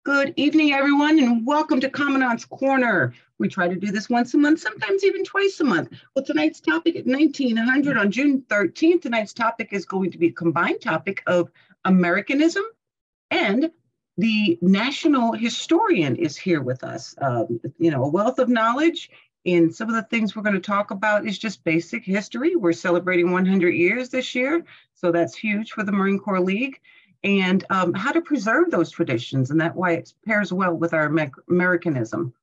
Good evening, everyone, and welcome to Commandant's Corner. We try to do this once a month, sometimes even twice a month. Well, tonight's topic at 1900 on June 13th, tonight's topic is going to be a combined topic of Americanism, and the national historian is here with us. A wealth of knowledge. And some of the things we're going to talk about is just basic history. We're celebrating 100 years this year, so that's huge for the Marine Corps League. And how to preserve those traditions, and that's why it pairs well with our Americanism.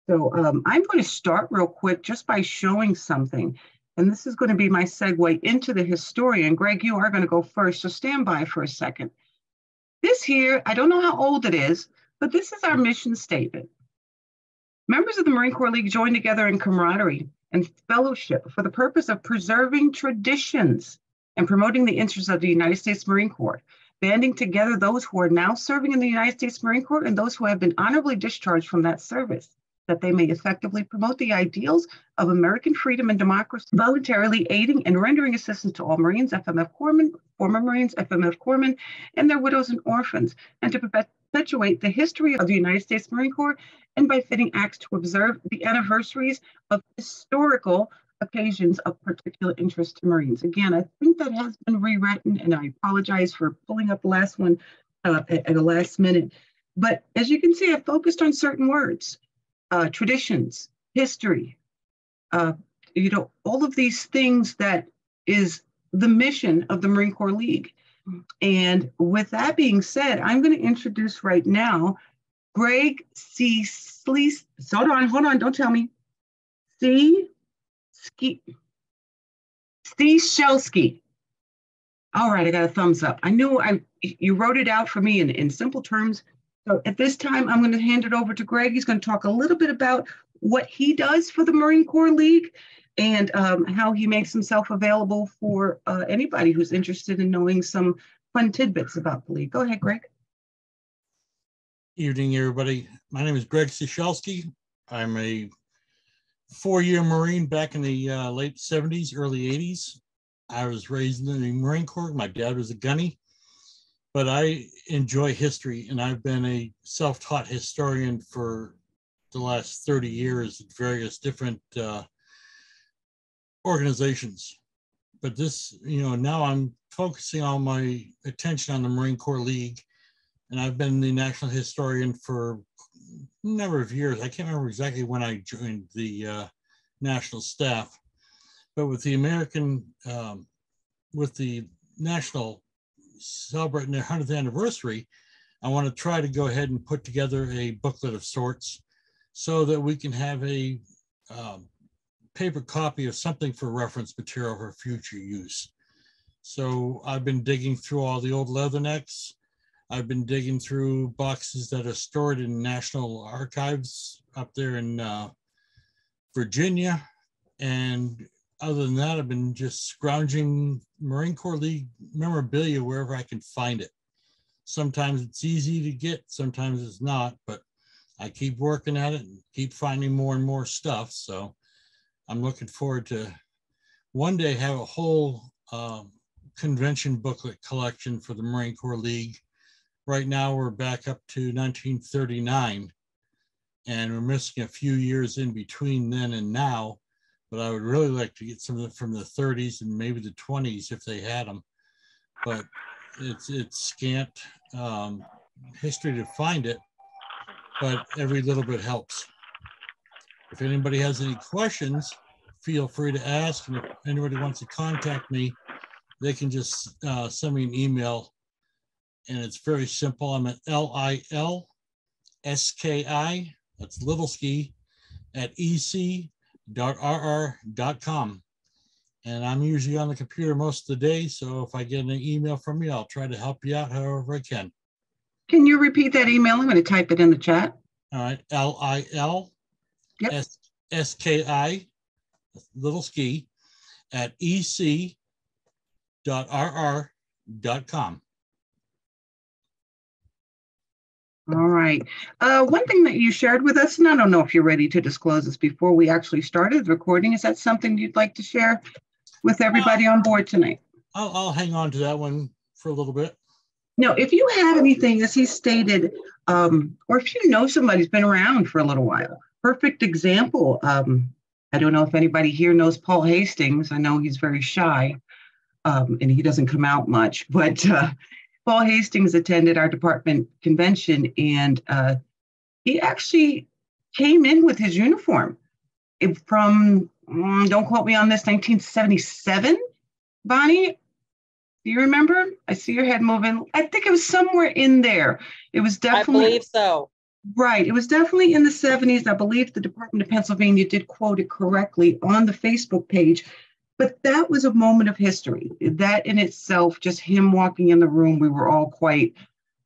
So I'm going to start real quick just by showing something, and this is going to be my segue into the historian. Greg, you are going to go first, so stand by for a second. This here, I don't know how old it is, but this is our mission statement. Members of the Marine Corps League join together in camaraderie and fellowship for the purpose of preserving traditions and promoting the interests of the United States Marine Corps, banding together those who are now serving in the United States Marine Corps and those who have been honorably discharged from that service, that they may effectively promote the ideals of American freedom and democracy, voluntarily aiding and rendering assistance to all Marines, FMF Corpsmen, former Marines, FMF Corpsmen, and their widows and orphans, and to perpetuate the history of the United States Marine Corps, and by fitting acts to observe the anniversaries of historical occasions of particular interest to Marines. Again, I think that has been rewritten, and I apologize for pulling up the last one at the last minute. But as you can see, I focused on certain words, traditions, history, all of these things that is the mission of the Marine Corps League. And with that being said, I'm going to introduce right now Greg C. Slees. Hold on, don't tell me. Sushelski. All right, I got a thumbs up. I knew you wrote it out for me in simple terms. So at this time, I'm going to hand it over to Greg. He's going to talk a little bit about what he does for the Marine Corps League and how he makes himself available for anybody who's interested in knowing some fun tidbits about the League. Go ahead, Greg. Evening, everybody. My name is Greg Sushelski. I'm a four-year Marine back in the late 70s, early 80s. I was raised in the Marine Corps. My dad was a gunny, but I enjoy history, and I've been a self-taught historian for the last 30 years at various different organizations. But this, now I'm focusing all my attention on the Marine Corps League, and I've been the national historian for a number of years. I can't remember exactly when I joined the national staff, but with the national celebrating their 100th anniversary, I want to try to go ahead and put together a booklet of sorts so that we can have a paper copy of something for reference material for future use. So I've been digging through all the old leathernecks. I've been digging through boxes that are stored in national archives up there in Virginia. And other than that, I've been just scrounging Marine Corps League memorabilia wherever I can find it. Sometimes it's easy to get, sometimes it's not, but I keep working at it and keep finding more and more stuff. So I'm looking forward to one day have a whole convention booklet collection for the Marine Corps League. Right now, we're back up to 1939, and we're missing a few years in between then and now, but I would really like to get some of them from the 30s and maybe the 20s if they had them, but it's scant history to find it, but every little bit helps. If anybody has any questions, feel free to ask, and if anybody wants to contact me, they can just send me an email. And it's very simple. I'm at LILSKI, that's little ski, at ec.rr.com. And I'm usually on the computer most of the day. So if I get an email from you, I'll try to help you out however I can. Can you repeat that email? I'm going to type it in the chat. All right. LILSKI, little ski, at ec.rr.com. All right. One thing that you shared with us, and I don't know if you're ready to disclose this before we actually started recording, is that something you'd like to share with everybody on board tonight? I'll hang on to that one for a little bit. No, if you have anything, as he stated, or if you know somebody who's been around for a little while. Perfect example. I don't know if anybody here knows Paul Hastings. I know he's very shy, and he doesn't come out much, but Paul Hastings attended our department convention, and he actually came in with his uniform from, don't quote me on this, 1977, Bonnie? Do you remember? I see your head moving. I think it was somewhere in there. It was definitely. I believe so. Right. It was definitely in the 70s. I believe the Department of Pennsylvania did quote it correctly on the Facebook page. But that was a moment of history. That in itself, just him walking in the room, we were all quite,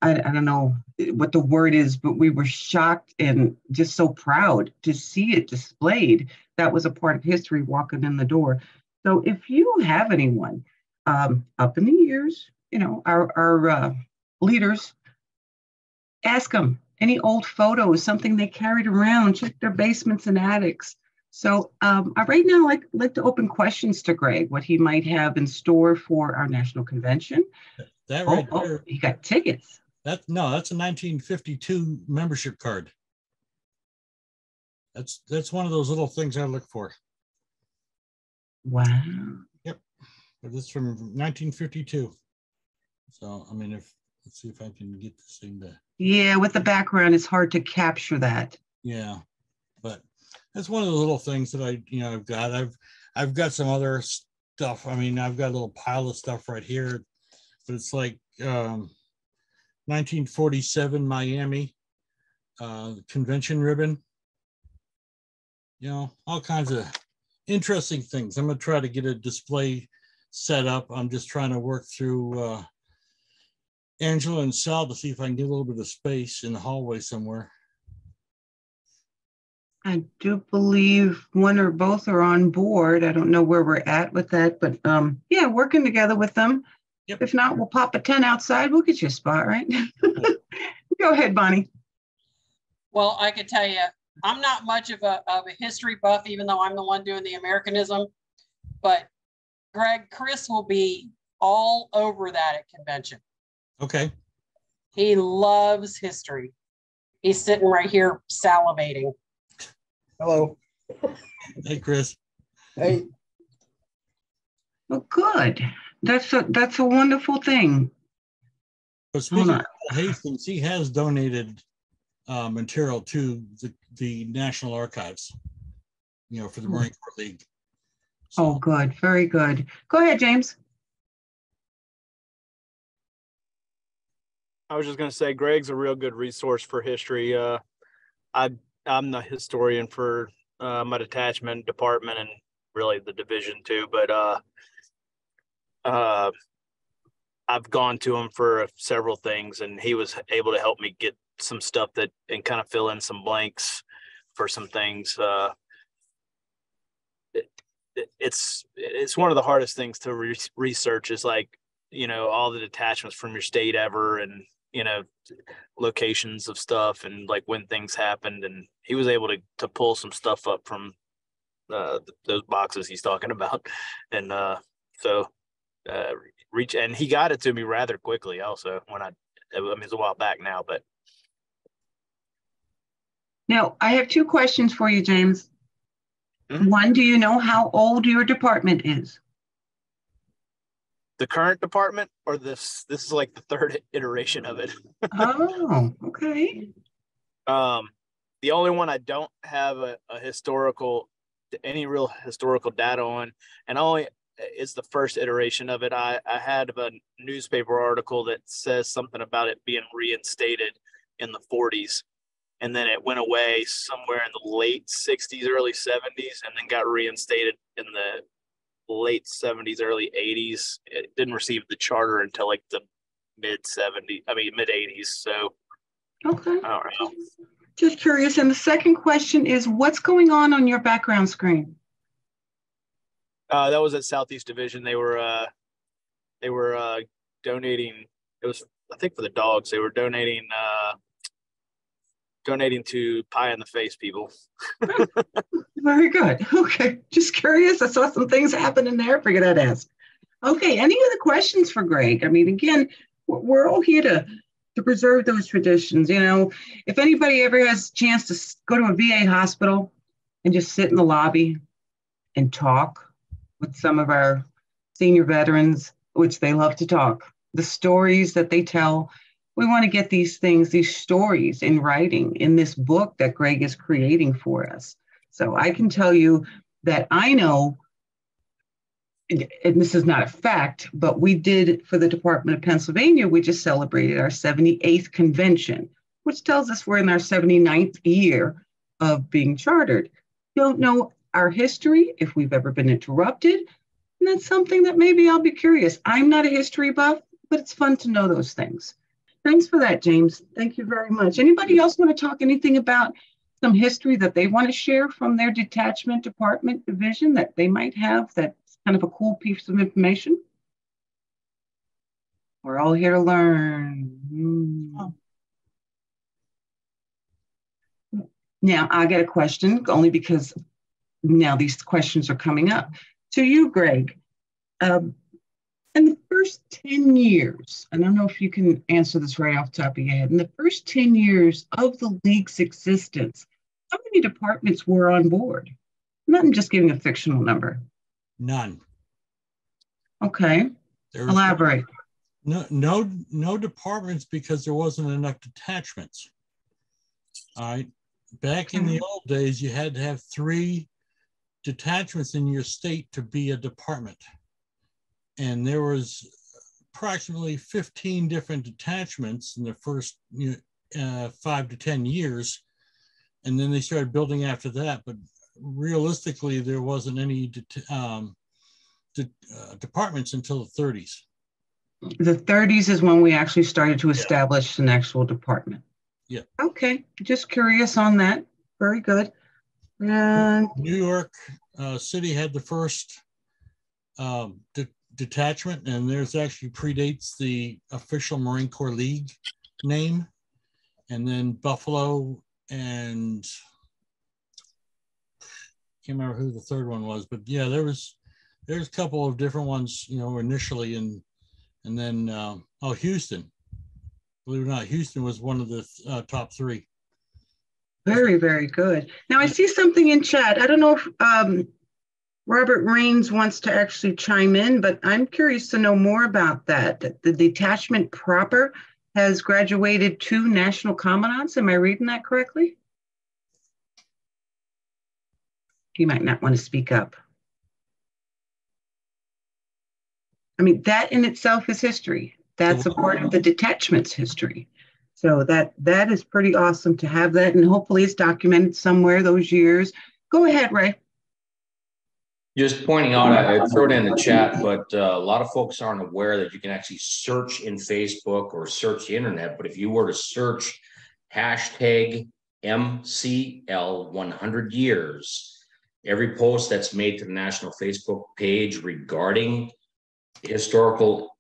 I don't know what the word is, but we were shocked and just so proud to see it displayed. That was a part of history walking in the door. So if you have anyone up in the years, our leaders, ask them any old photos, something they carried around, check their basements and attics. So right now, I'd like to open questions to Greg, what he might have in store for our national convention. That right there. He got tickets. That's a 1952 membership card. That's one of those little things I look for. Wow. Yep. But it's from 1952. So, I mean, let's see if I can get this thing to. Yeah, with the background, it's hard to capture that. Yeah, but that's one of the little things that I've got. I've got some other stuff. I mean, I've got a little pile of stuff right here, but it's like 1947 Miami convention ribbon. All kinds of interesting things. I'm going to try to get a display set up. I'm just trying to work through Angela and Sal to see if I can get a little bit of space in the hallway somewhere. I do believe one or both are on board. I don't know where we're at with that, but yeah, working together with them. Yep. If not, we'll pop a tent outside. We'll get you a spot, right? Go ahead, Bonnie. Well, I could tell you, I'm not much of a history buff, even though I'm the one doing the Americanism. But Chris will be all over that at convention. Okay. He loves history. He's sitting right here salivating. Hello. Hey, Chris. Hey. Well, good. That's a wonderful thing. But speaking of Hastings, he has donated material to the National Archives, for the Marine Corps League. So. Oh, good. Very good. Go ahead, James. I was just going to say, Greg's a real good resource for history. I'm the historian for my detachment department and really the division too, but I've gone to him for several things, and he was able to help me get some stuff and kind of fill in some blanks for some things. It's one of the hardest things to research is like, all the detachments from your state ever, and locations of stuff and like when things happened, and he was able to pull some stuff up from those boxes he's talking about, and and he got it to me rather quickly also it's a while back now. But now I have two questions for you, James. Mm-hmm. One, do you know how old your department is? The current department, or this is like the third iteration of it. Oh, okay. The only one I don't have any real historical data on, and only is the first iteration of it. I had a newspaper article that says something about it being reinstated in the 40s, and then it went away somewhere in the late 60s, early 70s, and then got reinstated in the late 70s, early 80s. It didn't receive the charter until like the mid 80s. So okay, I don't know. Just curious. And the second question is, what's going on your background screen? That was at Southeast Division. They were donating. It was, I think, for the dogs. They were donating to Pie in the Face people. Very good. Okay. Just curious. I saw some things happen in there. Figured I'd ask. Okay. Any other questions for Greg? I mean, again, we're all here to to preserve those traditions. You know, if anybody ever has a chance to go to a VA hospital and just sit in the lobby and talk with some of our senior veterans, which they love to talk, the stories that they tell, we want to get these things, these stories in writing in this book that Greg is creating for us. So I can tell you that I know, and this is not a fact, but we did for the Department of Pennsylvania, we just celebrated our 78th convention, which tells us we're in our 79th year of being chartered. Don't know our history, if we've ever been interrupted, and that's something that maybe I'll be curious. I'm not a history buff, but it's fun to know those things. Thanks for that, James. Thank you very much. Anybody else want to talk anything about some history that they want to share from their detachment, department, division that they might have that's kind of a cool piece of information? We're all here to learn. Oh. Now, I get a question only because now these questions are coming up. To you, Greg, in the first 10 years, I don't know if you can answer this right off the top of your head, in the first 10 years of the League's existence, how many departments were on board? I'm just giving a fictional number. None. Okay. Elaborate. No departments because there wasn't enough detachments. All right. Back in the old days, you had to have 3 detachments in your state to be a department. And there was approximately 15 different detachments in the first 5 to 10 years. And then they started building after that. But realistically, there wasn't any departments until the 30s. The 30s is when we actually started to establish an actual department. Yeah. Okay. Just curious on that. Very good. And New York City had the first detachment, and there's actually predates the official Marine Corps League name. And then Buffalo and can't remember who the third one was, but yeah, there's a couple of different ones, you know, initially, and then Houston. Believe it or not, Houston was one of the top 3. very, very good. Now I see something in chat. I don't know if Robert Raines wants to actually chime in, but I'm curious to know more about that. The detachment proper has graduated 2 national commandants. Am I reading that correctly? He might not want to speak up. I mean, that in itself is history. That's a part of the detachment's history. So that is pretty awesome to have that, and hopefully it's documented somewhere those years. Go ahead, Ray. Just pointing out, I threw it in the chat, but a lot of folks aren't aware that you can actually search in Facebook or search the internet. But if you were to search hashtag MCL 100 years, every post that's made to the national Facebook page regarding historical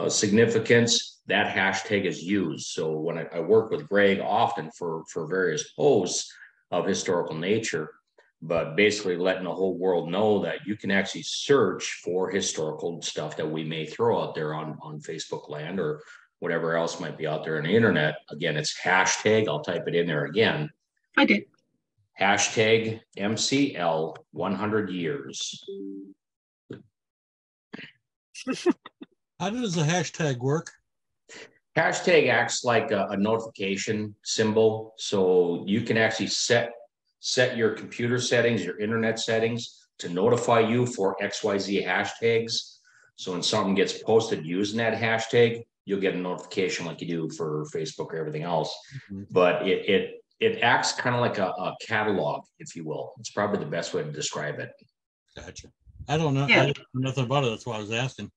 significance, that hashtag is used. So when I work with Greg often for various posts of historical nature, but basically letting the whole world know that you can actually search for historical stuff that we may throw out there on Facebook land or whatever else might be out there on the internet. Again, it's hashtag, I'll type it in there again. I did. Hashtag MCL 100 years. How does the hashtag work? Hashtag acts like a notification symbol. So you can actually set your computer settings, your internet settings to notify you for XYZ hashtags. So when something gets posted using that hashtag, you'll get a notification like you do for Facebook or everything else. Mm-hmm. But it acts kind of like a catalog, if you will. It's probably the best way to describe it. Gotcha. I don't know. Yeah. I don't know nothing about it. That's why I was asking.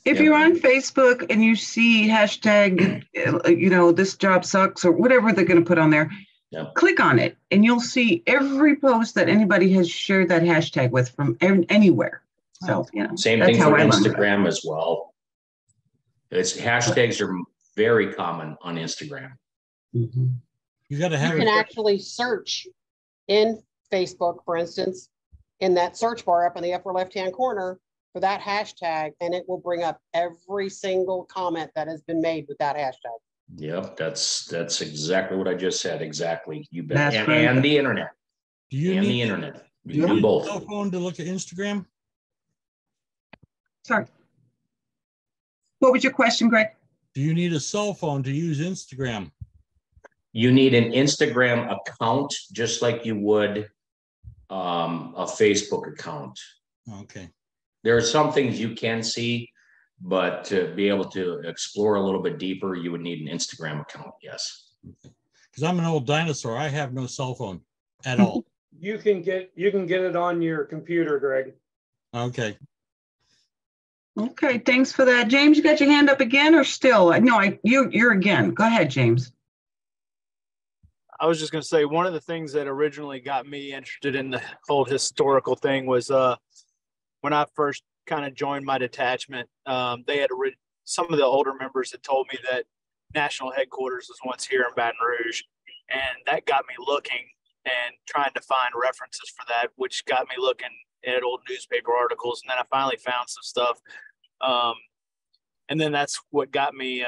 If you're on Facebook and you see hashtag, this job sucks or whatever they're going to put on there, click on it and you'll see every post that anybody has shared that hashtag with from anywhere. So, same thing for Instagram as well. Hashtags are very common on Instagram. Mm-hmm. You can actually search in Facebook, for instance, in that search bar up in the upper left-hand corner for that hashtag, and it will bring up every single comment that has been made with that hashtag. Yep, that's exactly what I just said. Exactly. You bet. That's And, right. and the internet. Do you And need the internet. You do can you do need a both. cell phone to look at Instagram? Sorry. What was your question, Greg? Do you need a cell phone to use Instagram? You need an Instagram account, just like you would a Facebook account. Okay. There are some things you can see, but to be able to explore a little bit deeper, you would need an Instagram account. Yes. Because I'm an old dinosaur. I have no cell phone at all. You can get it on your computer, Greg. Okay. Okay, thanks for that. James, you got your hand up again or still? No, you're again. Go ahead, James. I was just going to say, one of the things that originally got me interested in the whole historical thing was when I first kind of joined my detachment. They had some of the older members had told me that national headquarters was once here in Baton Rouge, and that got me looking and trying to find references for that, which got me looking at old newspaper articles. And then I finally found some stuff. And then that's what got me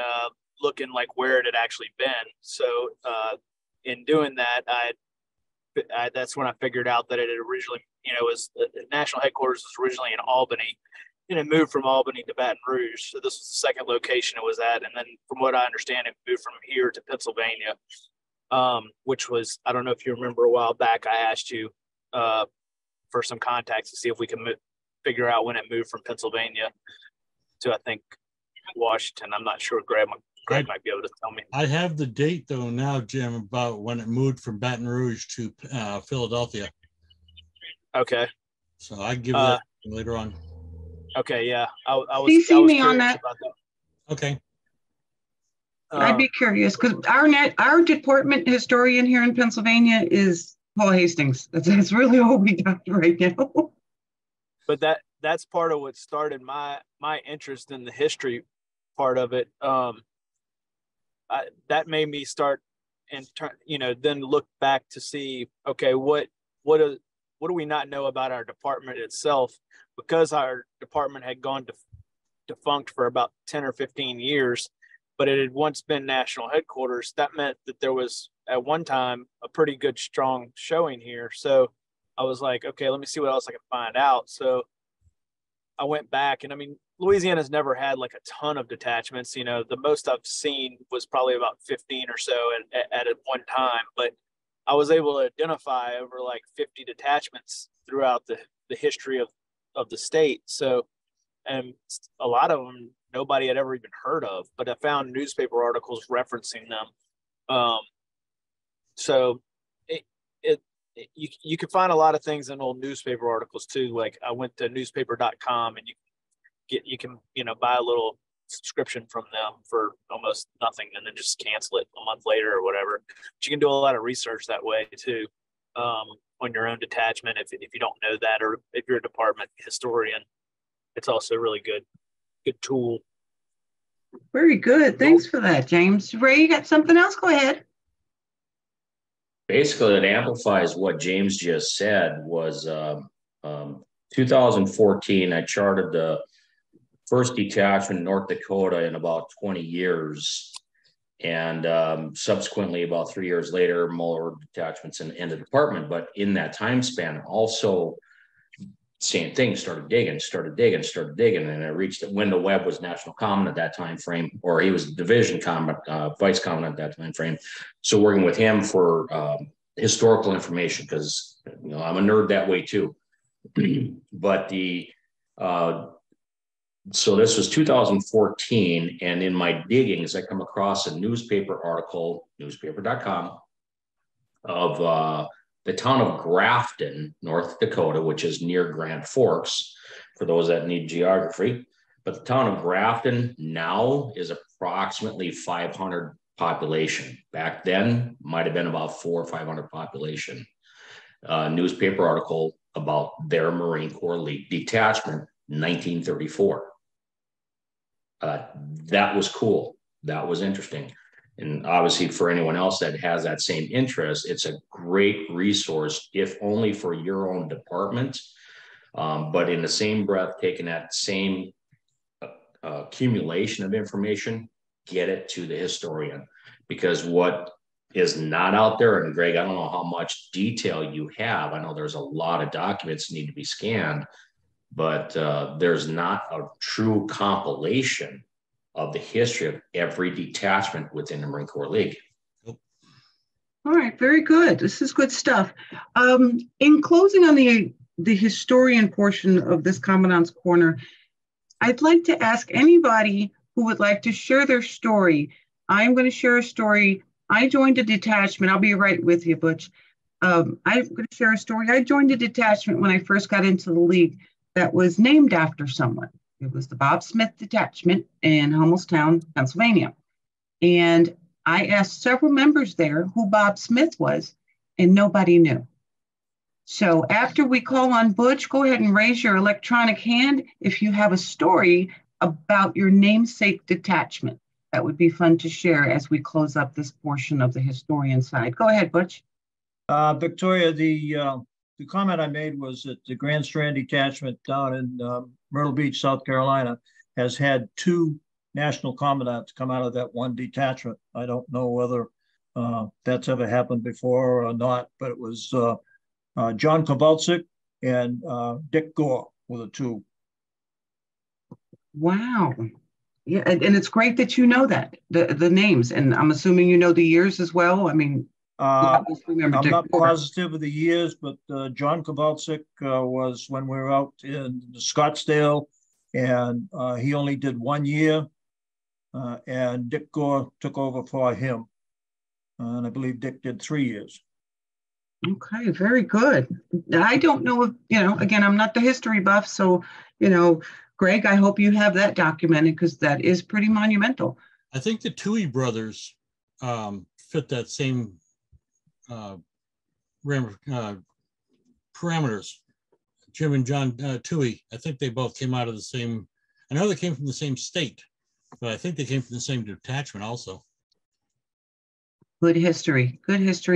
looking like where it had actually been. So in doing that, that's when I figured out that it had originally, was national headquarters was originally in Albany, and it moved from Albany to Baton Rouge. So this was the second location it was at. And then from what I understand, it moved from here to Pennsylvania, which was, I don't know if you remember a while back, I asked you for some contacts to see if we can figure out when it moved from Pennsylvania to, I think, Washington. I'm not sure. Greg might be able to tell me. I have the date though now, Jim, about when it moved from Baton Rouge to Philadelphia. Okay. So I give that later on. Okay, yeah. I was CC me curious on that. about that. Okay. I'd be curious because our department historian here in Pennsylvania is Paula Hastings. That's really all we got right now. But that's part of what started my interest in the history part of it. That made me start and then look back to see, okay, what do we not know about our department itself? Because our department had gone defunct for about 10 or 15 years, but it had once been national headquarters. That meant that there was at one time a pretty good, strong showing here. So I was like, okay, let me see what else I can find out. So I went back, and I mean, Louisiana's never had like a ton of detachments. The most I've seen was probably about 15 or so at one time, but I was able to identify over like 50 detachments throughout the history of the state. So, and a lot of them nobody had ever even heard of, but I found newspaper articles referencing them. So you can find a lot of things in old newspaper articles too. Like I went to newspaper.com, and you can buy a little subscription from them for almost nothing, and then just cancel it a month later or whatever. But you can do a lot of research that way too, on your own detachment. If you don't know that, or if you're a department historian, it's also a really good tool. Very good. Thanks for that, James. Ray, you got something else? Go ahead. Basically, it amplifies what James just said. Was 2014, I charted the first detachment in North Dakota in about 20 years. And subsequently, about 3 years later, more detachments in the department. But in that time span, also same thing, started digging. And I reached it when the Webb was national common at that time frame, or he was division common, vice common at that time frame. So working with him for historical information, because I'm a nerd that way too. But so this was 2014, and in my diggings, I come across a newspaper article, newspaper.com, of the town of Grafton, North Dakota, which is near Grand Forks, for those that need geography. But the town of Grafton now is approximately 500 population. Back then, might have been about 400 or 500 population. Newspaper article about their Marine Corps Elite Detachment, 1934. That was cool. That was interesting. And obviously for anyone else that has that same interest, it's a great resource, if only for your own department. But in the same breath, taking that same accumulation of information, get it to the historian, because what is not out there, and Greg, I don't know how much detail you have. I know there's a lot of documents need to be scanned, but there's not a true compilation of the history of every detachment within the Marine Corps League. All right, very good. This is good stuff. In closing on the historian portion of this Commandant's Corner, I'd like to ask anybody who would like to share their story. I'm going to share a story. I joined a detachment. I'll be right with you, Butch. I'm going to share a story. I joined a detachment when I first got into the League that was named after someone. It was the Bob Smith Detachment in Homelstown, Pennsylvania. And I asked several members there who Bob Smith was, and nobody knew. So after we call on Butch, go ahead and raise your electronic hand if you have a story about your namesake detachment. That would be fun to share as we close up this portion of the historian side. Go ahead, Butch. Victoria, the comment I made was that the Grand Strand Detachment down in Myrtle Beach, South Carolina, has had 2 national commandants come out of that one detachment. I don't know whether that's ever happened before or not, but it was John Kowalczyk and Dick Gore were the 2. Wow. Yeah, and it's great that you know that, the names, and I'm assuming you know the years as well. I mean, I'm not positive of the years, but John Kowalczyk was when we were out in Scottsdale, and he only did 1 year, and Dick Gore took over for him, and I believe Dick did 3 years. Okay, very good. I don't know if, again, I'm not the history buff, so, Greg, I hope you have that documented because that is pretty monumental. I think the Toohey brothers fit that same parameters. Jim and John Toohey, I think they both came out of the same, I know they came from the same state, but I think they came from the same detachment also. Good history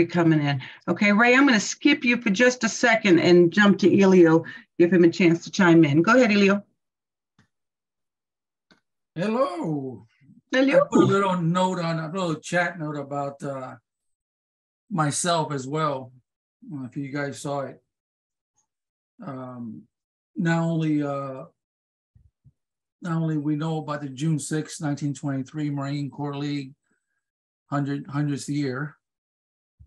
coming in. Okay, Ray, I'm going to skip you for just a second and jump to Elio, give him a chance to chime in. Go ahead, Elio. Hello. Hello. I put a little note on a little chat note about myself as well. If you guys saw it, not only we know about the June 6, 1923 Marine Corps League 100th year,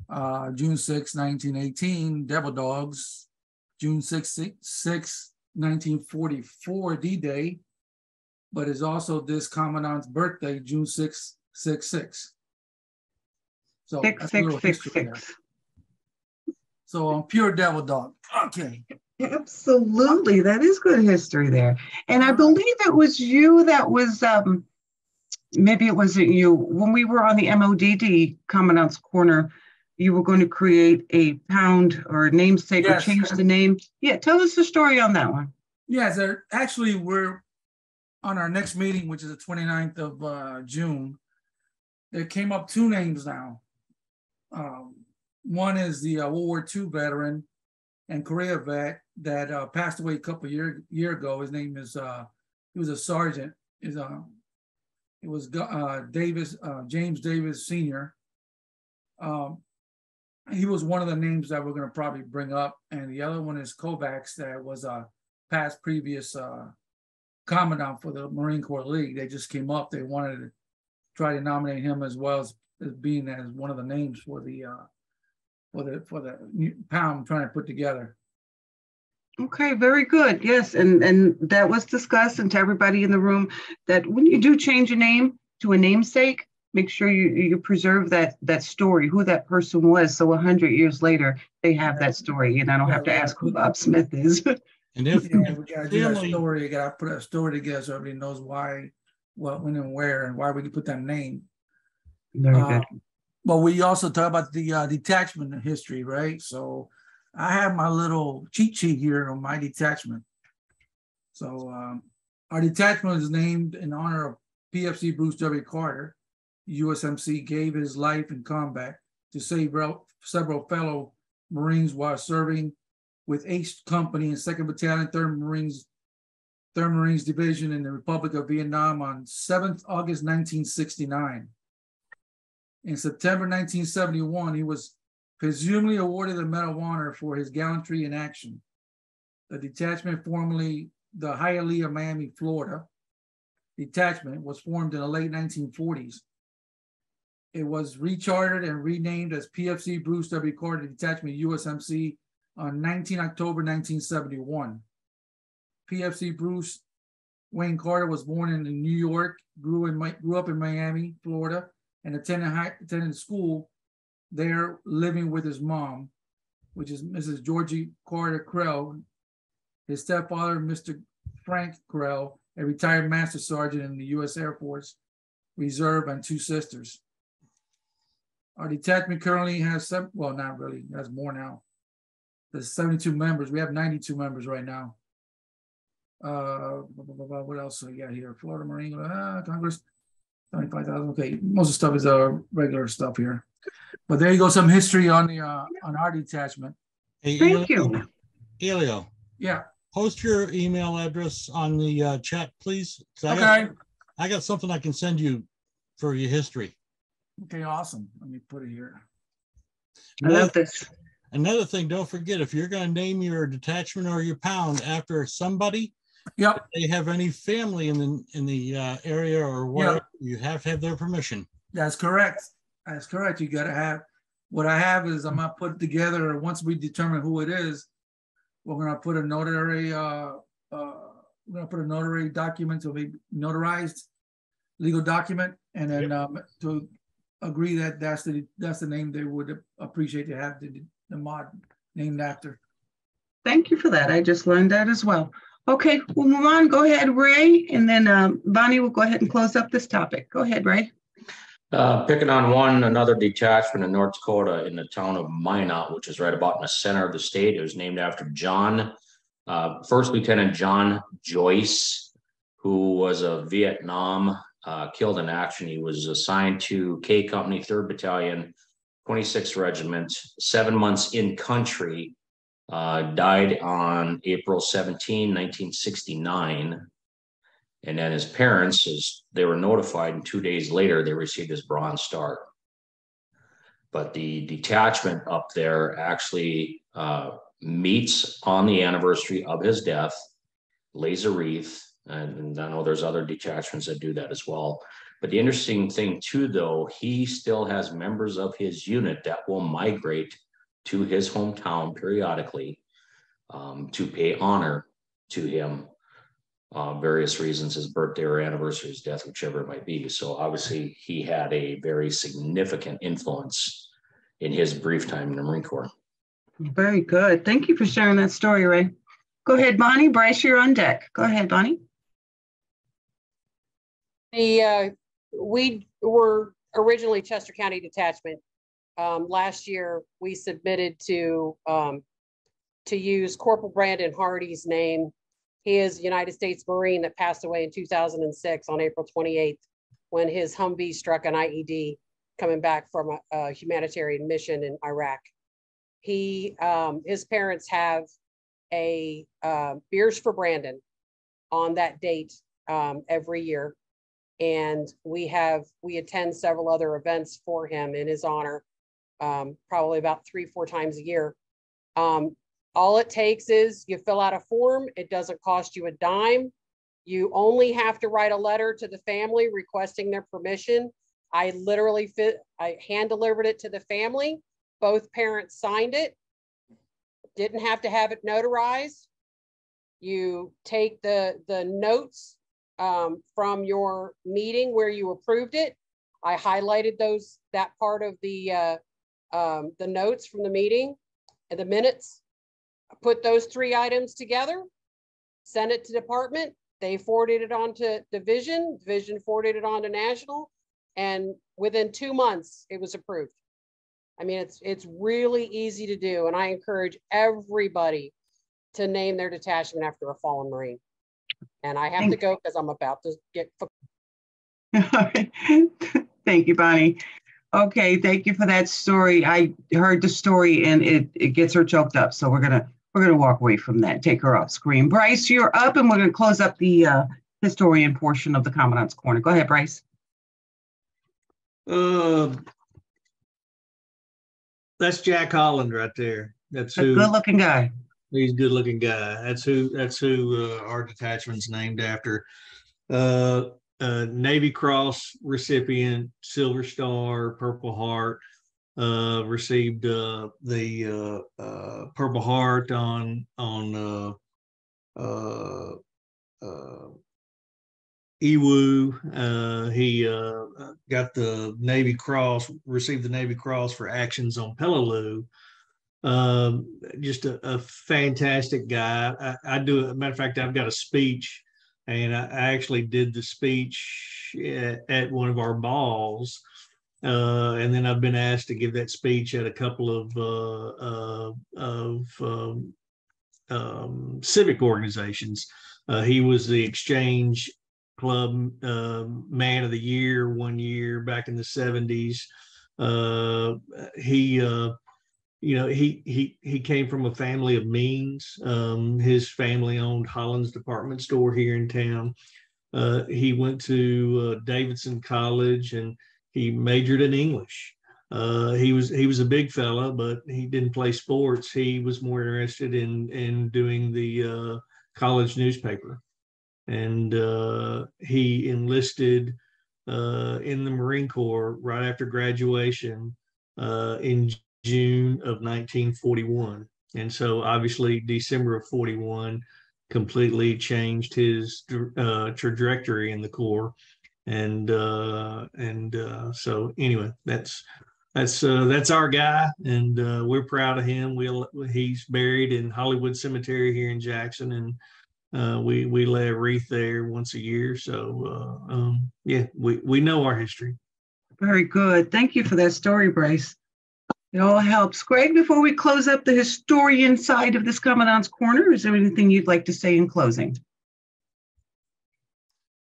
June 6, 1918 Devil Dogs, June 6, 1944 D-Day, but it's also this commandant's birthday, June 666. So 6666. So I'm pure devil dog. Okay. Absolutely. That is good history there. And I believe it was you that was, maybe it wasn't you, when we were on the MODD Commandant's Corner, you were going to create a pound or namesake or change the name. Yeah, tell us the story on that one. Yes, actually we're on our next meeting, which is the 29th of June. There came up 2 names now. One is the World War II veteran and Korea vet that passed away a couple year ago. His name is, he was a sergeant. It was Davis, James Davis Sr. He was one of the names that we're going to probably bring up. And the other one is Kovacs, that was a previous commandant for the Marine Corps League. They just came up. They wanted to try to nominate him as well as being as one of the names for the pound I'm trying to put together. Okay, very good. Yes, and that was discussed, and to everybody in the room, that when you do change a name to a namesake, make sure you preserve that story, who that person was, so 100 years later they have that story, and I don't have to ask who Bob Smith is. And if we gotta do that story, you gotta put a story together so everybody knows why, what, when, and where, and why we can put that name. Very good. But we also talk about the detachment history, right? So I have my little cheat sheet here on my detachment. So our detachment is named in honor of PFC Bruce W. Carter. USMC gave his life in combat to save several fellow Marines while serving with 8th Company and 2nd Battalion, 3rd Marines 3rd Marines Division in the Republic of Vietnam on 7th August 1969. In September 1971, he was presumably awarded the Medal of Honor for his gallantry in action. The detachment, formerly the Hialeah, Miami, Florida Detachment, was formed in the late 1940s. It was rechartered and renamed as PFC Bruce W. Carter Detachment USMC on 19 October 1971. PFC Bruce Wayne Carter was born in New York, grew up in Miami, Florida, and attended school there, living with his mom, which is Mrs. Georgie Carter Krell, his stepfather, Mr. Frank Krell, a retired master sergeant in the U.S. Air Force Reserve, and 2 sisters. Our detachment currently has not really, it has more now. There's 72 members. We have 92 members right now. What else do we got here? Florida Marine Congress, 75,000. Okay, most of the stuff is regular stuff here. But there you go, some history on the on our detachment. Hey, Thank you. Elio. Yeah. Post your email address on the chat, please. Okay. I got something I can send you for your history. Okay, awesome. Let me put it here. I love this. Another thing, don't forget, if you're going to name your detachment or your pound after somebody, yep, if they have any family in the area or whatever, yep, you have to have their permission. That's correct. That's correct. You got to have. What I have is I'm gonna put together, once we determine who it is, we're gonna put a notary. We're gonna put a notary document to be notarized, legal document, and then to agree that that's the name they would appreciate to have the mod named after. Thank you for that. I just learned that as well. Okay, we'll move on. Go ahead, Ray, and then Bonnie will go ahead and close up this topic. Go ahead, Ray. Picking on another detachment in North Dakota in the town of Minot, which is right about in the center of the state. It was named after First Lieutenant John Joyce, who was a Vietnam, killed in action. He was assigned to K Company, 3rd Battalion, 26th Regiment, 7 months in country, died on April 17, 1969. And then his parents, as they were notified, and 2 days later, they received his Bronze Star. But the detachment up there actually meets on the anniversary of his death, lays a wreath, and I know there's other detachments that do that as well. But the interesting thing too, though, he still has members of his unit that will migrate to his hometown periodically to pay honor to him. Various reasons, his birthday or anniversary, his death, whichever it might be. So obviously he had a very significant influence in his brief time in the Marine Corps. Very good. Thank you for sharing that story, Ray. Go ahead, Bonnie. Bryce, you're on deck. Go ahead, Bonnie. We were originally Chester County Detachment. Last year, we submitted to use Corporal Brandon Hardy's name. He is a United States Marine that passed away in 2006 on April 28th when his Humvee struck an IED coming back from a humanitarian mission in Iraq. His parents have a Beers for Brandon on that date every year. And we attend several other events for him in his honor, probably about 3-4 times a year. All it takes is you fill out a form. It doesn't cost you a dime. You only have to write a letter to the family requesting their permission. I hand delivered it to the family. Both parents signed it. Didn't have to have it notarized. You take the notes from your meeting where you approved it. I highlighted that part of the notes from the meeting and the minutes. I put those 3 items together, sent it to department. They forwarded it on to division. Division forwarded it on to national, and within 2 months, it was approved. I mean, it's really easy to do, and I encourage everybody to name their detachment after a fallen Marine. And I have to go because I'm about to get. Thank you, Bonnie. Okay, thank you for that story. I heard the story and it gets her choked up. So we're gonna We're going to walk away from that, take her off screen. Bryce, you're up, and we're going to close up the historian portion of the Commandant's Corner. Go ahead, Bryce. That's Jack Holland right there. That's a good-looking guy. He's a good-looking guy. That's who our detachment's named after. Navy Cross recipient, Silver Star, Purple Heart. Received the Purple Heart on Iwu. He got the Navy Cross, received the Navy Cross for actions on Peleliu. Just a fantastic guy. I do. As a matter of fact, I've got a speech, and I actually did the speech at one of our balls. And then I've been asked to give that speech at a couple of civic organizations. He was the Exchange Club Man of the Year one year back in the 70s. He came from a family of means. His family owned Holland's department store here in town. He went to Davidson College, and he majored in English. He was a big fella, but he didn't play sports. He was more interested in doing the college newspaper. And he enlisted in the Marine Corps right after graduation in June of 1941. And so obviously December of 41 completely changed his trajectory in the Corps. And so anyway, that's our guy, and we're proud of him. He's buried in Hollywood Cemetery here in Jackson, and we lay a wreath there once a year. So yeah, we know our history. Very good. Thank you for that story, Bryce. It all helps. Greg, before we close up the historian side of this Commandant's Corner, is there anything you'd like to say in closing?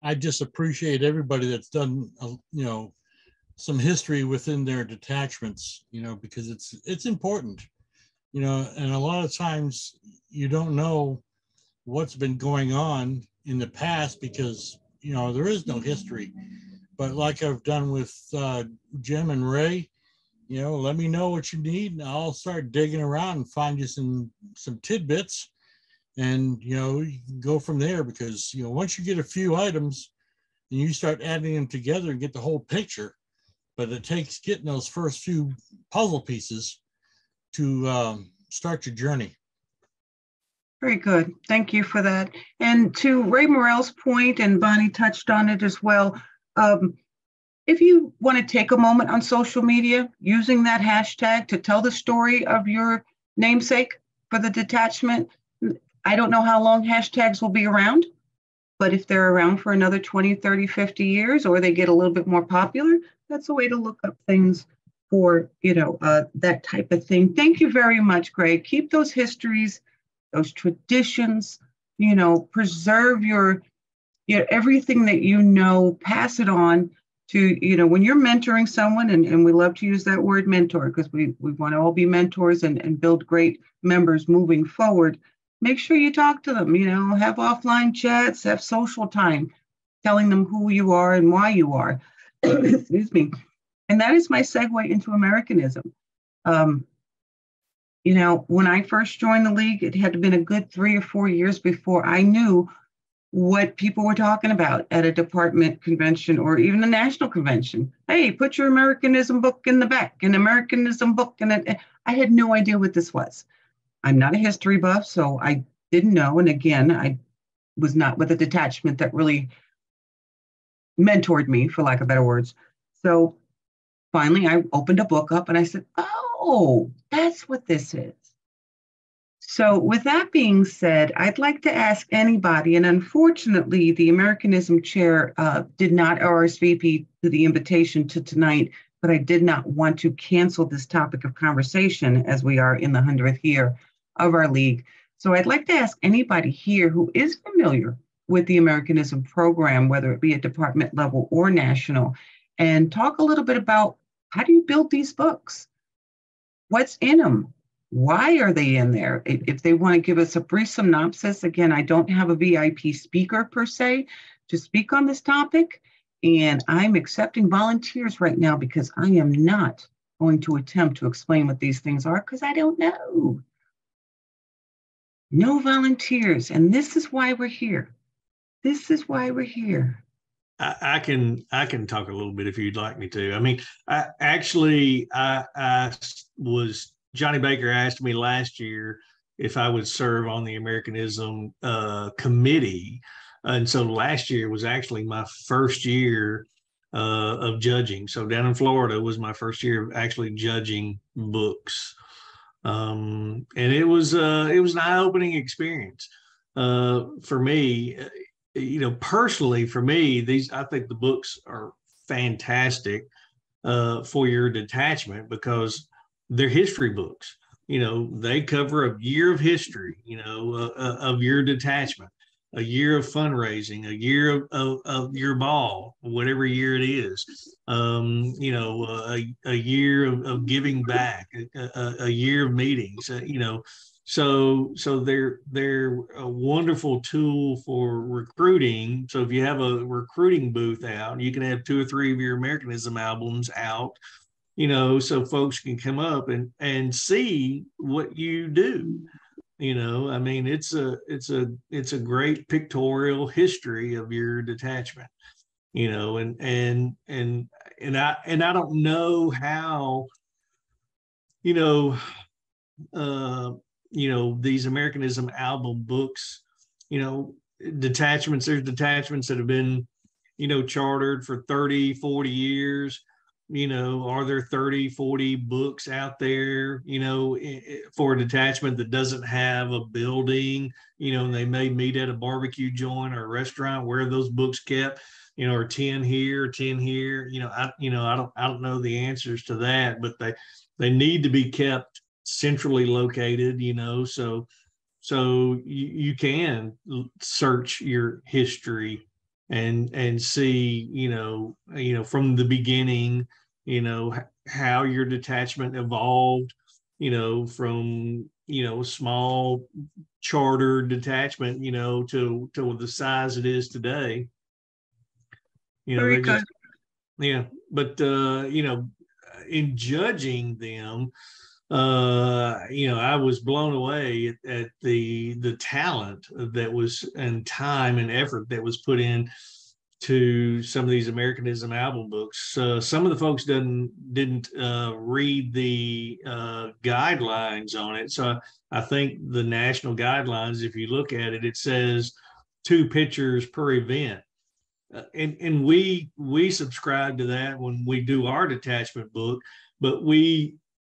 I just appreciate everybody that's done, some history within their detachments, because it's important, and a lot of times you don't know what's been going on in the past because, there is no history. But like I've done with Jim and Ray, let me know what you need, and I'll start digging around and find you some tidbits. And, you can go from there because, once you get a few items and you start adding them together and get the whole picture, but it takes getting those first few puzzle pieces to start your journey. Very good. Thank you for that. And to Ray Morrell's point, and Bonnie touched on it as well, if you want to take a moment on social media using that hashtag to tell the story of your namesake for the detachment, I don't know how long hashtags will be around, but if they're around for another 20, 30, 50 years, or they get a little bit more popular, that's a way to look up things for, that type of thing. Thank you very much, Greg. Keep those histories, those traditions, preserve your everything that pass it on to, when you're mentoring someone, and we love to use that word mentor because we want to all be mentors and build great members moving forward. Make sure you talk to them, have offline chats, have social time, telling them who you are and why you are. Excuse me. And that is my segue into Americanism. When I first joined the League, it had been a good 3 or 4 years before I knew what people were talking about at a department convention or even a national convention. Hey, put your Americanism book in the back, an Americanism book. And I had no idea what this was. I'm not a history buff, so I didn't know. And again, I was not with a detachment that really mentored me, for lack of better words. So finally, I opened a book up and I said, oh, that's what this is. So with that being said, I'd like to ask anybody, and unfortunately, the Americanism chair did not RSVP to the invitation to tonight, but I did not want to cancel this topic of conversation as we are in the 100th year of our League. So I'd like to ask anybody here who is familiar with the Americanism program, whether it be at department level or national, and talk a little bit about how do you build these books? What's in them? Why are they in there? If they want to give us a brief synopsis, again, I don't have a VIP speaker per se to speak on this topic, and I'm accepting volunteers right now because I am not going to attempt to explain what these things are because I don't know. No volunteers, and this is why we're here. This is why we're here. I can talk a little bit if you'd like me to. I mean, I was Johnny Baker asked me last year if I would serve on the Americanism committee, and so last year was actually my first year of judging. So down in Florida was my first year of actually judging books, and it was an eye-opening experience for me. Personally, for me, I think the books are fantastic for your detachment because they're history books. They cover a year of history, of your detachment, a year of fundraising, a year of your ball, whatever year it is, a year of giving back, a year of meetings, So they're a wonderful tool for recruiting. So if you have a recruiting booth out, you can have 2 or 3 of your Americanism albums out, so folks can come up and see what you do. I mean, it's a great pictorial history of your detachment. And I don't know how, these Americanism album books, there's detachments that have been, chartered for 30, 40 years. Are there 30, 40 books out there, for a detachment that doesn't have a building, and they may meet at a barbecue joint or a restaurant? Where are those books kept? Or 10 here, 10 here. I don't know the answers to that, but they need to be kept centrally located, so you can search your history and see, from the beginning, how your detachment evolved, from, small charter detachment, to the size it is today. Very good. But in judging them, I was blown away at the talent that was, and time and effort that was put in to some of these Americanism album books. Some of the folks didn't read the guidelines on it. So I think the national guidelines, if you look at it, it says 2 pictures per event. And we subscribe to that when we do our detachment book,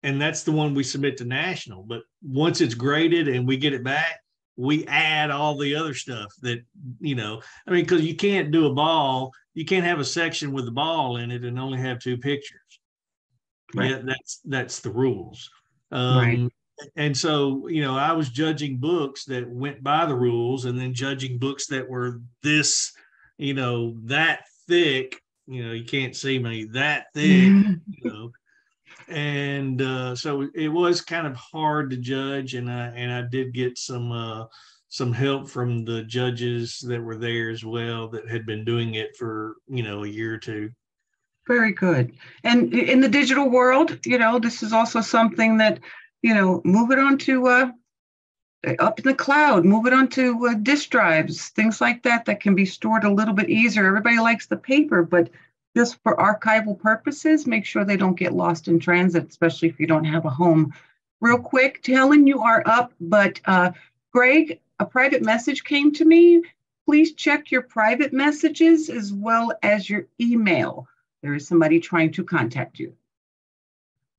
and that's the one we submit to national. But once it's graded and we get it back, we add all the other stuff that, because you can't do a ball, you can't have a section with a ball in it and only have 2 pictures. Right. Yeah, that's the rules. Right. And so, I was judging books that went by the rules, and then judging books that were this, that thick, you can't see me, that thick, And so it was kind of hard to judge, and I did get some help from the judges that were there as well, that had been doing it for a year or 2. Very good. And in the digital world, this is also something that move it onto up in the cloud, move it onto disk drives, things like that can be stored a little bit easier. Everybody likes the paper, but just for archival purposes, make sure they don't get lost in transit, especially if you don't have a home. Real quick, Helen, you are up, but Greg, a private message came to me. Please check your private messages as well as your email. There is somebody trying to contact you.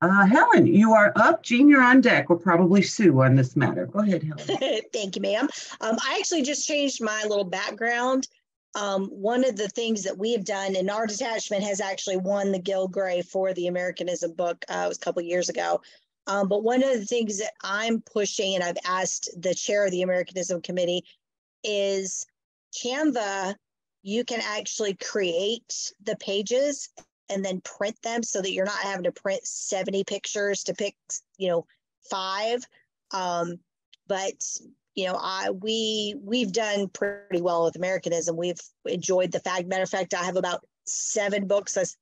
Helen, you are up. Jean, you're on deck, or probably Sue on this matter. Go ahead, Helen. Thank you, ma'am. I actually just changed my little background. One of the things that we have done, and our detachment has actually won the Gil Gray for the Americanism book. It was a couple of years ago. But one of the things that I'm pushing, and I've asked the chair of the Americanism committee, is Canva. You can actually create the pages and then print them so that you're not having to print 70 pictures to pick, 5. But you know, we've done pretty well with Americanism. We've enjoyed the fact. Matter of fact, I have about 7 books that's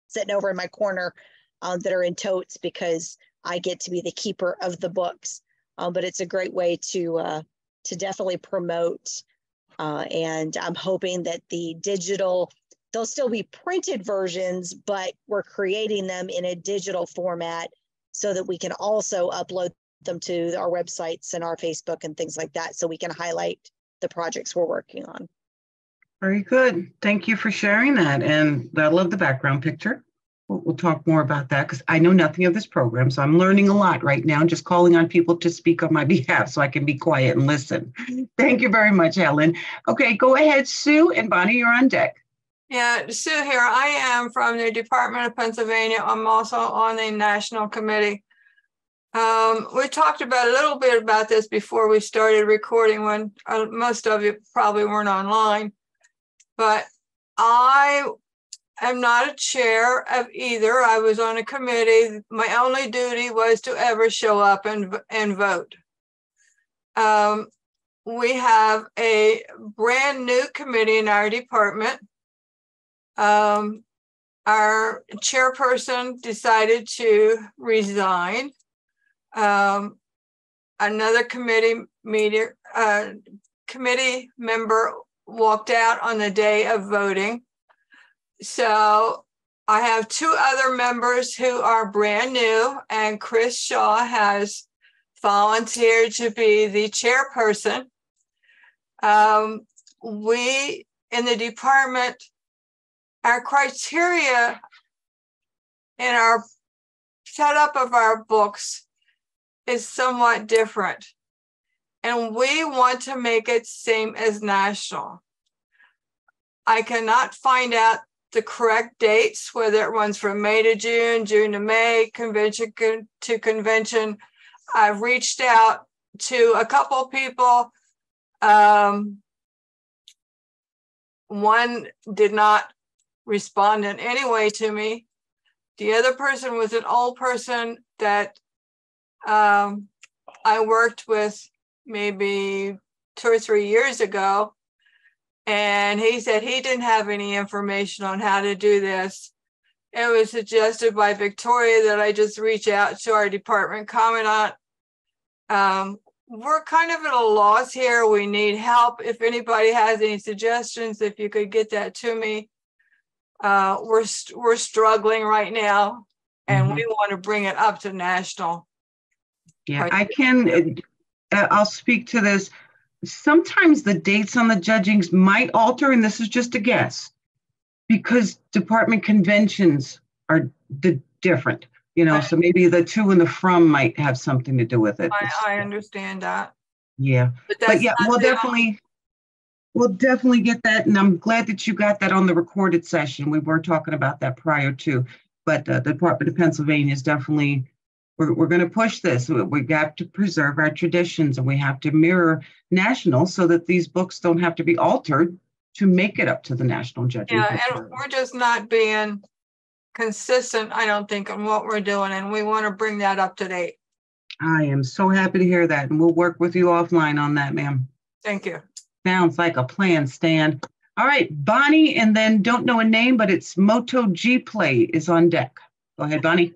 sitting over in my corner that are in totes because I get to be the keeper of the books. But it's a great way to definitely promote. And I'm hoping that the digital, they'll still be printed versions, but we're creating them in a digital format so that we can also upload them to our websites and our Facebook and things like that, so we can highlight the projects we're working on. Very good. Thank you for sharing that. And I love the background picture. We'll talk more about that because I know nothing of this program. So I'm learning a lot right now, just calling on people to speak on my behalf so I can be quiet and listen. Thank you very much, Helen. Okay, go ahead, Sue and Bonnie, you're on deck. Yeah, Sue here. I am from the Department of Pennsylvania. I'm also on the National Committee. We talked about a little bit about this before we started recording when most of you probably weren't online, but I am not a chair of either. I was on a committee. My only duty was to ever show up and vote. We have a brand new committee in our department. Our chairperson decided to resign. Another committee member walked out on the day of voting. So I have 2 other members who are brand new, and Chris Shaw has volunteered to be the chairperson. We in the department, our criteria in our setup of our books is somewhat different, and we want to make it same as national. I cannot find out the correct dates, whether it runs from May to June, June to May, convention to convention. I've reached out to a couple people. One did not respond in any way to me. The other person was an old person that I worked with maybe 2 or 3 years ago. And he said he didn't have any information on how to do this. It was suggested by Victoria that I just reach out to our department commandant. We're kind of at a loss here. We need help. If anybody has any suggestions, if you could get that to me. We're struggling right now, and we want to bring it up to national. Yeah, I'll speak to this. Sometimes the dates on the judgings might alter, and this is just a guess, because department conventions are different, you know, so maybe the to and the from might have something to do with it. I understand that. Yeah, but yeah, we'll definitely get that, and I'm glad that you got that on the recorded session. We were talking about that prior to, but the Department of Pennsylvania is definitely, we're going to push this. We have to preserve our traditions, and we have to mirror national so that these books don't have to be altered to make it up to the national judging. Yeah, and we're just not being consistent, I don't think, on what we're doing, and we want to bring that up to date. I am so happy to hear that, and we'll work with you offline on that, ma'am. Thank you. Sounds like a plan, Stan. All right, Bonnie, and then don't know a name, but it's Moto G Play is on deck. Go ahead, Bonnie.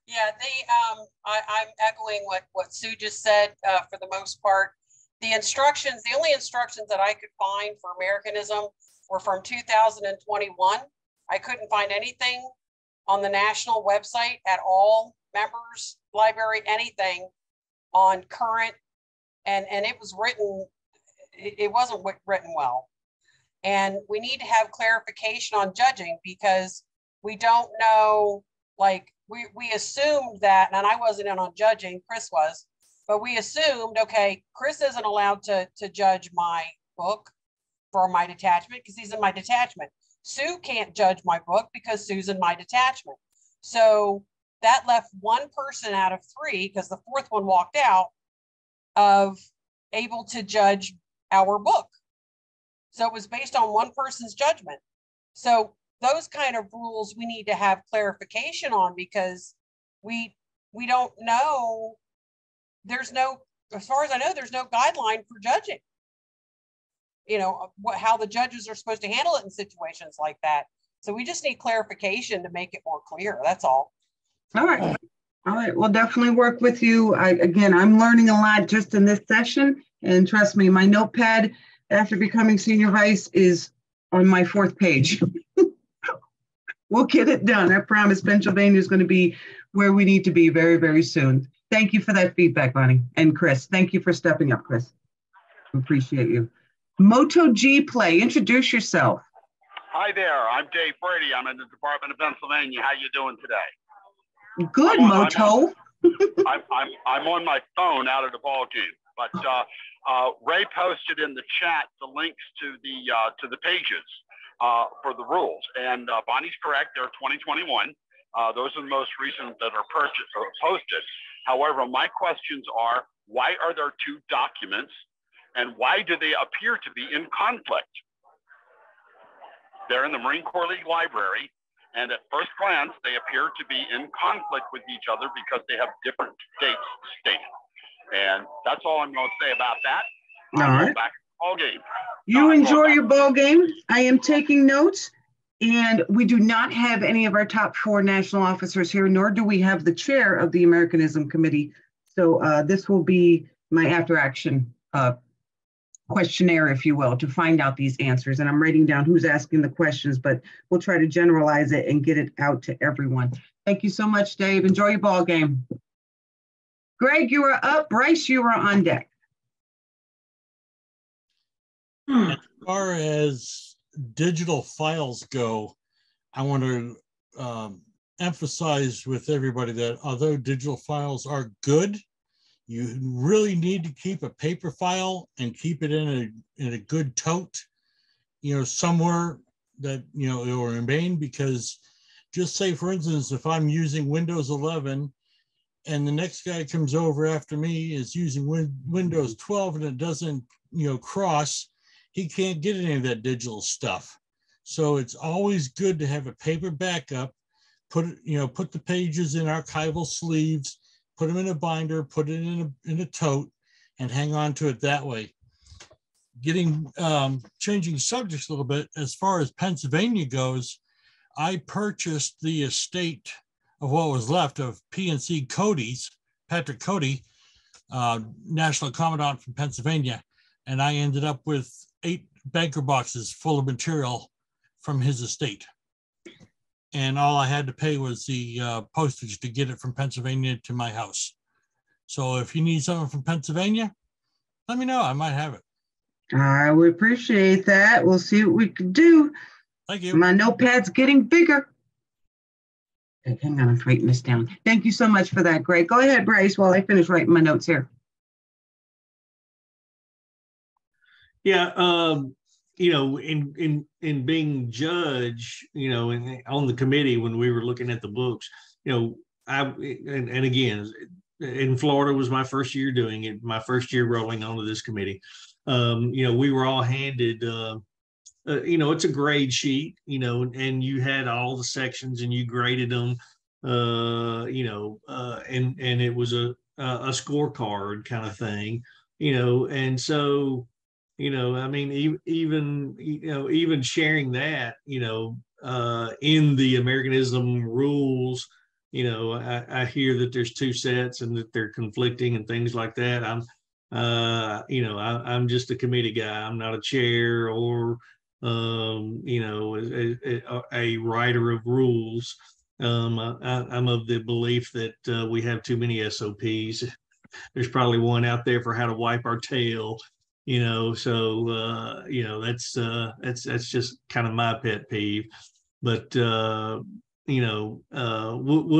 Yeah, I'm echoing what Sue just said for the most part. The only instructions that I could find for Americanism were from 2021. I couldn't find anything on the national website at all, members, library, anything on current, and it was written, it wasn't written well. And we need to have clarification on judging, because we don't know, like, we assumed that, and I wasn't in on judging, Chris was, but we assumed, okay, Chris isn't allowed to judge my book for my detachment because he's in my detachment. Sue can't judge my book because Sue's in my detachment. So that left one person out of 3, because the 4th one walked out, of able to judge our book. So it was based on one person's judgment. So those kind of rules we need to have clarification on, because we we don't know. There's no, as far as I know, there's no guideline for judging. You know, how the judges are supposed to handle it in situations like that. So we just need clarification to make it more clear. That's all. All right. All right. We'll definitely work with you. Again, I'm learning a lot just in this session. And trust me, my notepad after becoming senior vice is on my 4th page. We'll get it done. I promise Pennsylvania is going to be where we need to be very, very soon. Thank you for that feedback, Bonnie. And Chris, thank you for stepping up, Chris. Appreciate you. Moto G Play, introduce yourself. Hi there, I'm Dave Brady. I'm in the Department of Pennsylvania. How you doing today? Good, Moto. I'm on my phone out of the ball game, but Ray posted in the chat the links to the pages for the rules, and Bonnie's correct. They're 2021. Those are the most recent that are posted. However, my questions are: why are there 2 documents? And why do they appear to be in conflict? They're in the Marine Corps League Library, and at first glance, they appear to be in conflict with each other because they have different dates stated. And that's all I'm going to say about that. All right. Back to the ball game. You enjoy your ball game. I am taking notes, and we do not have any of our top 4 national officers here, nor do we have the chair of the Americanism Committee. So this will be my after-action questionnaire, if you will, to find out these answers. And I'm writing down who's asking the questions, but we'll try to generalize it and get it out to everyone. Thank you so much, Dave. Enjoy your ball game. Greg, you are up. Bryce, you are on deck. As far as digital files go, I want to emphasize with everybody that although digital files are good, you really need to keep a paper file and keep it in a good tote, somewhere that, it will remain, because just say, for instance, if I'm using Windows 11 and the next guy comes over after me is using Windows 12 and it doesn't, cross, he can't get any of that digital stuff. So it's always good to have a paper backup, put the pages in archival sleeves, put them in a binder, put it in a tote, and hang on to it that way. Changing subjects a little bit, as far as Pennsylvania goes, I purchased the estate of what was left of PNC Cody's, Patrick Cody, National Commandant from Pennsylvania, and I ended up with 8 banker boxes full of material from his estate. And all I had to pay was the postage to get it from Pennsylvania to my house. So if you need something from Pennsylvania, let me know. I might have it. I would appreciate that. We'll see what we can do. Thank you. My notepad's getting bigger. Okay, hang on, I'm writing this down. Thank you so much for that, Greg. Go ahead, Bryce, while I finish writing my notes here. Yeah, in being judge, on the committee when we were looking at the books, and again, in Florida was my first year doing it, my first year rolling onto this committee. We were all handed, it's a grade sheet, and you had all the sections and you graded them, and it was a scorecard kind of thing, and so. Even sharing that, in the Americanism rules, I hear that there's 2 sets and that they're conflicting and things like that. I'm just a committee guy. I'm not a chair or, a writer of rules. I'm of the belief that we have too many SOPs. There's probably one out there for how to wipe our tail. That's just kind of my pet peeve, but we'll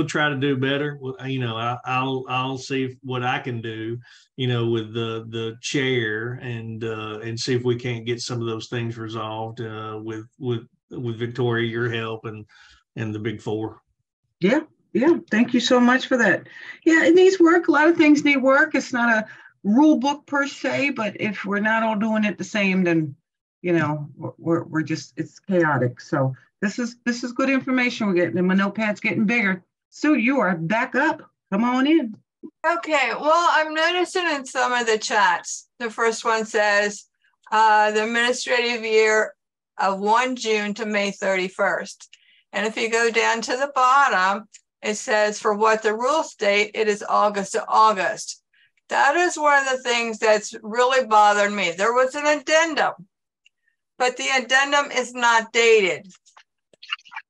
try to do better. I'll see what I can do, with the chair and see if we can't get some of those things resolved with Victoria, your help, and the Big Four. Yeah. Thank you so much for that. Yeah, it needs work. A lot of things need work. It's not a rule book per se, but if we're not all doing it the same, then we're just, it's chaotic. So this is good information we're getting, and my notepad's getting bigger. Sue, you are back up. Come on in. Okay, well, I'm noticing in some of the chats, the first one says the administrative year of 1 June to May 31st. And if you go down to the bottom, it says for what the rules state, it is August to August. That is one of the things that's really bothered me. There was an addendum, but the addendum is not dated.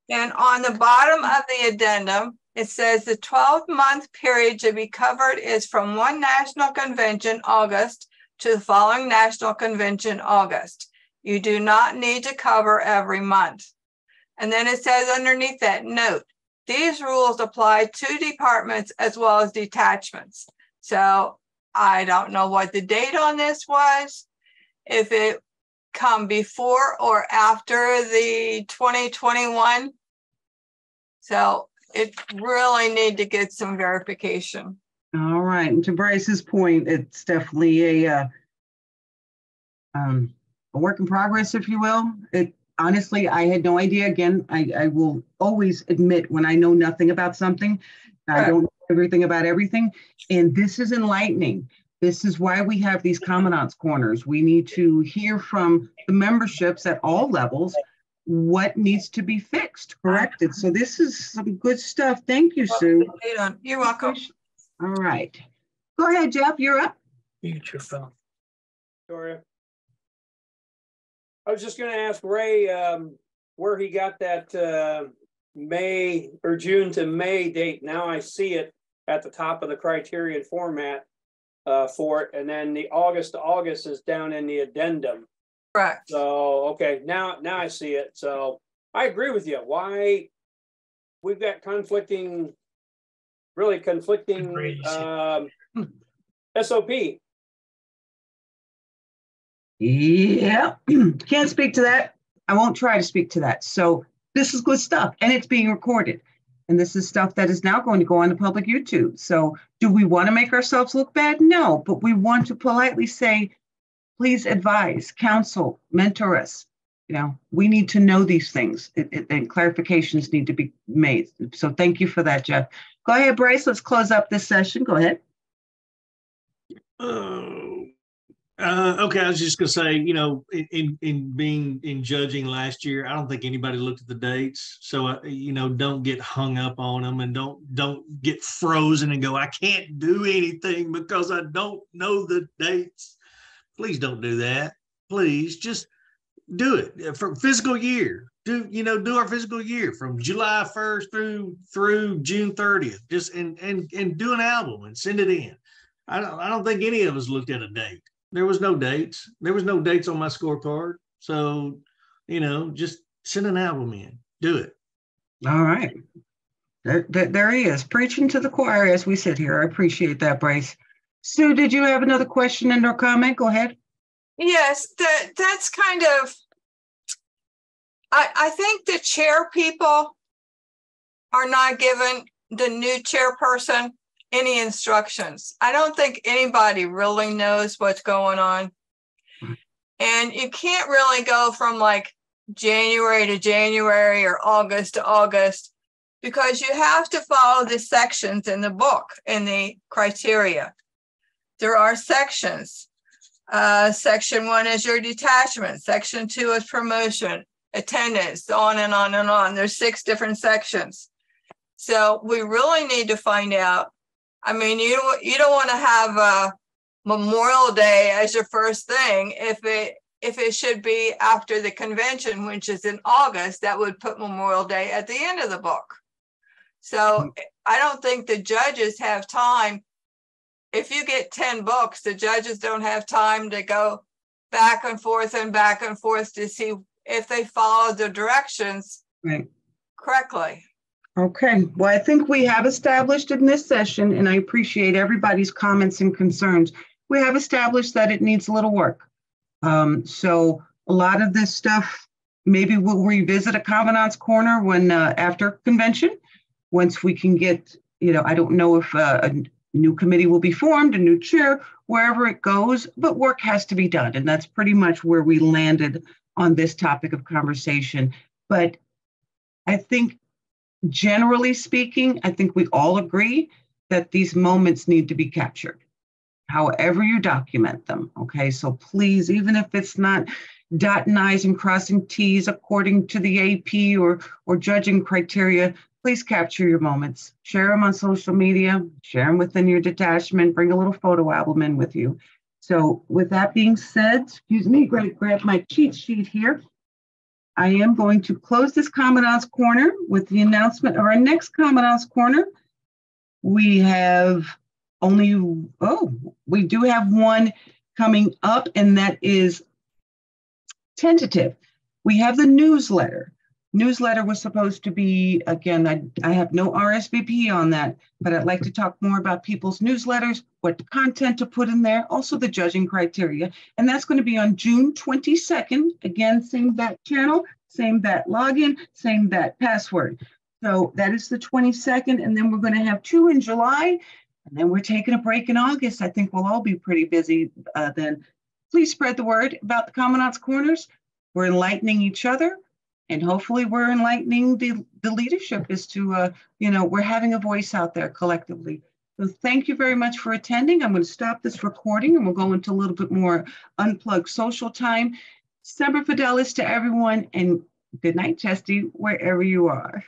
And on the bottom of the addendum, it says the 12-month period to be covered is from one national convention, August, to the following national convention, August. You do not need to cover every month. And then it says underneath that, note, these rules apply to departments as well as detachments. So I don't know what the date on this was, if it come before or after the 2021. So it really need to get some verification. All right. And to Bryce's point, it's definitely a work in progress, if you will. It honestly, I had no idea. Again, I will always admit when I know nothing about something, I don't know everything about everything. And this is enlightening. This is why we have these Commandant's Corners. We need to hear from the memberships at all levels what needs to be fixed, corrected. So this is some good stuff. Thank you, Sue. You're welcome. All right. Go ahead, Jeff. You're up. Use your phone. Victoria. I was just going to ask Ray where he got that May or June to May date. Now I see it at the top of the criterion format for it. And then the August to August is down in the addendum. Correct. So, okay, now I see it. So I agree with you. Why we've got really conflicting SOP. Yeah, can't speak to that. I won't try to speak to that. So this is good stuff, and it's being recorded. And this is stuff that is now going to go on the public YouTube. So do we want to make ourselves look bad? No, but we want to politely say, please advise, counsel, mentor us. You know, we need to know these things, and clarifications need to be made. So thank you for that, Jeff. Go ahead, Bryce. Let's close up this session. Go ahead. Okay, I was just going to say, you know, in judging last year, I don't think anybody looked at the dates. So, you know, don't get hung up on them, and don't get frozen and go, I can't do anything because I don't know the dates. Please don't do that. Please just do it for fiscal year. Do our fiscal year from July 1st through June 30th. Just and do an album and send it in. I don't think any of us looked at a date. There was no dates. There was no dates on my scorecard. So, you know, just send an album in. Do it. All right. There he is, preaching to the choir as we sit here. I appreciate that, Bryce. Sue, did you have another question and or comment? Go ahead. Yes, that's kind of, I think the chair people are not giving the new chairperson any instructions. I don't think anybody really knows what's going on. And you can't really go from like January to January or August to August, because you have to follow the sections in the book, in the criteria. There are sections. Section 1 is your detachment. Section 2 is promotion, attendance, on and on and on. There's 6 different sections. So we really need to find out. I mean, you don't want to have a Memorial Day as your first thing. If it should be after the convention, which is in August, that would put Memorial Day at the end of the book. So I don't think the judges have time. If you get 10 books, the judges don't have time to go back and forth to see if they follow the directions correctly. Okay, well, I think we have established in this session, and I appreciate everybody's comments and concerns, we have established that it needs a little work. So a lot of this stuff, maybe we'll revisit a Commandant's Corner when after convention, once we can get, you know, I don't know if a new committee will be formed, a new chair, wherever it goes, but work has to be done. And that's pretty much where we landed on this topic of conversation. But I think, generally speaking, I think we all agree that these moments need to be captured, however you document them. Okay, so please, even if it's not dotting I's and crossing T's according to the AP or judging criteria, please capture your moments. Share them on social media, share them within your detachment, bring a little photo album in with you. So with that being said, excuse me, grab my cheat sheet here. I am going to close this Commandant's Corner with the announcement of our next Commandant's Corner. We have we do have one coming up, and that is tentative. We have the newsletter. Newsletter was supposed to be, again, I have no RSVP on that, but I'd like to talk more about people's newsletters, what content to put in there, also the judging criteria. And that's going to be on June 22nd. Again, same that channel, same that login, same that password. So that is the 22nd. And then we're going to have 2 in July. And then we're taking a break in August. I think we'll all be pretty busy then. Please spread the word about the Commandant's Corners. We're enlightening each other. And hopefully we're enlightening the leadership as to, we're having a voice out there collectively. So thank you very much for attending. I'm going to stop this recording and we'll go into a little bit more unplugged social time. Semper Fidelis to everyone, and good night, Chesty, wherever you are.